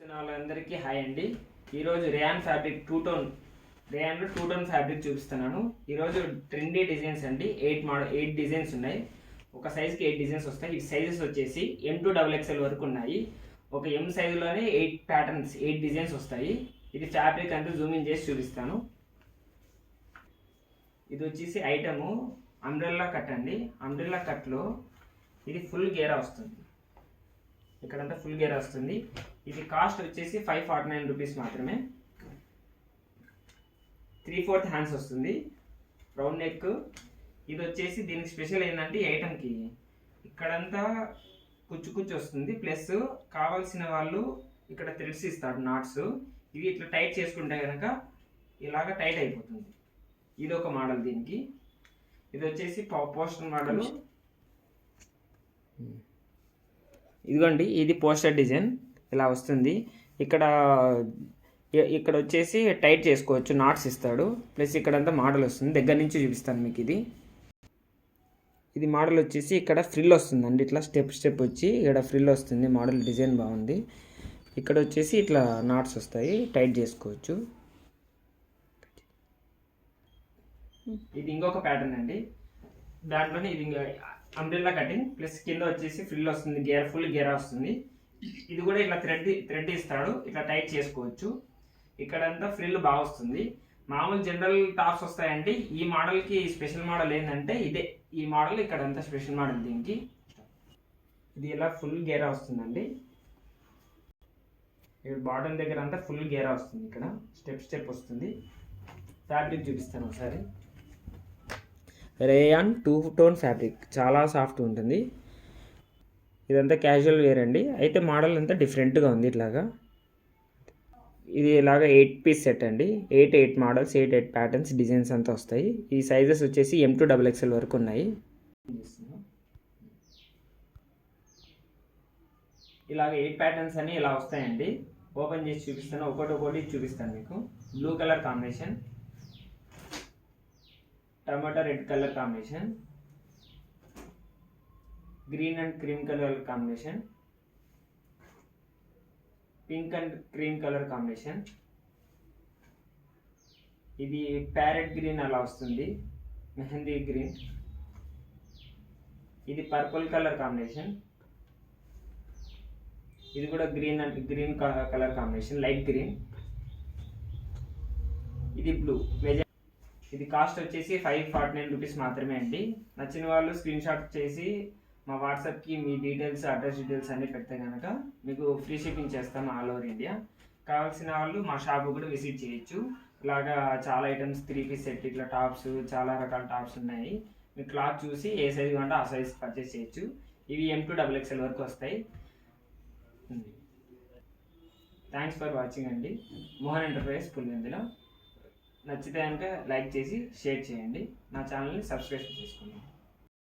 చూస్తున్న వాళ్ళందరికీ హాయ్ అండి. ఈరోజు రేయాన్ ఫ్యాబ్రిక్ రేయాన్లో టూ టోన్ ఫ్యాబ్రిక్ చూపిస్తున్నాను. ఈరోజు ట్రెండీ డిజైన్స్ అండి. 8 డిజైన్స్ ఉన్నాయి. ఒక సైజ్కి 8 డిజైన్స్ వస్తాయి. ఈ సైజెస్ వచ్చేసి M2XXL వరకు ఉన్నాయి. ఒక M సైజులోనే 8 ప్యాటర్న్స్ 8 డిజైన్స్ వస్తాయి. ఇది ఫ్యాబ్రిక్ అంతా జూమింగ్ చేసి చూపిస్తాను. ఇది వచ్చేసి ఐటము అంబ్రెల్లా కట్ అండి. అంబ్రెల్లా కట్లో ఇది ఫుల్ గేరా వస్తుంది. ఇక్కడంతా ఫుల్ గేర్ వస్తుంది. ఇది కాస్ట్ వచ్చేసి 549 రూపీస్ మాత్రమే. 3/4 హ్యాండ్స్ వస్తుంది. Round neck. ఇది వచ్చేసి దీనికి స్పెషల్ ఏంటంటే ఈ ఐటమ్కి ఇక్కడంతా కుచ్చు వస్తుంది. ప్లస్ కావాల్సిన వాళ్ళు ఇక్కడ థ్రెడ్స్ ఇస్తాడు, నాట్స్. ఇవి ఇట్లా టైట్ చేసుకుంటే కనుక ఇలాగ టైట్ అయిపోతుంది. ఇది ఒక మోడల్. దీనికి ఇది వచ్చేసి పోస్టర్ మోడల్. ఇదిగోండి, ఇది పోస్టర్ డిజైన్ ఇలా వస్తుంది. ఇక్కడ వచ్చేసి టైట్ చేసుకోవచ్చు, నాట్స్ ఇస్తాడు. ప్లస్ ఇక్కడంతా మోడల్ వస్తుంది. దగ్గర నుంచి చూపిస్తాను మీకు. ఇది మోడల్ వచ్చేసి ఇక్కడ ఫ్రిల్ వస్తుందండి. ఇట్లా స్టెప్ వచ్చి ఇక్కడ ఫ్రిల్ వస్తుంది. మోడల్ డిజైన్ బాగుంది. ఇక్కడ వచ్చేసి ఇట్లా నాట్స్ వస్తాయి, టైట్ చేసుకోవచ్చు. ఇది ఇంకొక ప్యాటర్న్ అండి. దాంట్లోనే ఇది అంబ్రెల్లా కటింగ్ ప్లస్ కింద వచ్చేసి ఫ్రిల్ వస్తుంది. ఫుల్ గేరా వస్తుంది. ఇది కూడా ఇట్లా థ్రెడ్ ఇస్తాడు, ఇట్లా టైట్ చేసుకోవచ్చు. ఇక్కడంతా ఫ్రిల్ బాగా వస్తుంది. మామూలు జనరల్ టాప్స్ వస్తాయండి. ఈ మోడల్కి స్పెషల్ మోడల్ ఏంటంటే ఇదే. ఈ మోడల్ ఇక్కడంతా స్పెషల్ మోడల్. దీనికి ఇది ఇలా ఫుల్ గేరా వస్తుందండి. ఇక్కడ బాటమ్ దగ్గర అంతా ఫుల్ గేరా వస్తుంది. ఇక్కడ స్టెప్ వస్తుంది. ఫ్యాబ్రిక్ చూపిస్తాను ఒకసారి. రేయాన్ 2 టోన్ ఫ్యాబ్రిక్ చాలా సాఫ్ట్ ఉంటుంది. ఇదంతా క్యాజువల్ వేర్ అండి. అయితే మోడల్ అంతా డిఫరెంట్గా ఉంది. ఇట్లాగా ఇది ఇలాగ 8 పీస్ సెట్ అండి. 8 మోడల్స్, 8 ప్యాటర్న్స్, డిజైన్స్ అంతా వస్తాయి. ఈ సైజెస్ వచ్చేసి M2XXL వరకు ఉన్నాయి. ఇలాగ 8 ప్యాటర్న్స్ అని ఇలా వస్తాయండి. ఓపెన్ చేసి చూపిస్తాను. ఒకటి చూపిస్తాను మీకు. Blue colour combination, tomato red colour combination, green and cream colour combination, pink and cream colour combination, ఇది ప్యారెట్ గ్రీన్ అలా వస్తుంది, మెహందీ గ్రీన్, ఇది పర్పుల్ కలర్ కాంబినేషన్, ఇది కూడా green and green colour combination, light green, ఇది బ్లూ. ఇది cost వచ్చేసి 549 rupees మాత్రమే అండి. నచ్చిన వాళ్ళు స్క్రీన్ షాట్ చేసి మా వాట్సాప్కి మీ డీటెయిల్స్, అడ్రస్ డీటెయిల్స్ అన్నీ పెడితే కనుక మీకు ఫ్రీ షిప్పింగ్ చేస్తాము ఆల్ ఓవర్ ఇండియా. కావాల్సిన వాళ్ళు మా షాప్ కూడా విజిట్ చేయొచ్చు. ఇలాగా చాలా ఐటమ్స్ 3 పీస్ సెట్, ఇట్లా టాప్స్, చాలా రకాల టాప్స్ ఉన్నాయి. మీకు క్లాత్ చూసి ఏ సైజు కావాలంటే ఆ సైజ్ పర్చేస్ చేయొచ్చు. ఇవి M2XXL వరకు వస్తాయి. థ్యాంక్స్ ఫర్ వాచింగ్ అండి. మోహన్ ఎంటర్ప్రైజెస్ పులివెందుల. నచ్చితే కనుక లైక్ చేసి షేర్ చేయండి. నా ఛానల్ని సబ్స్క్రైబ్ చేసుకోండి.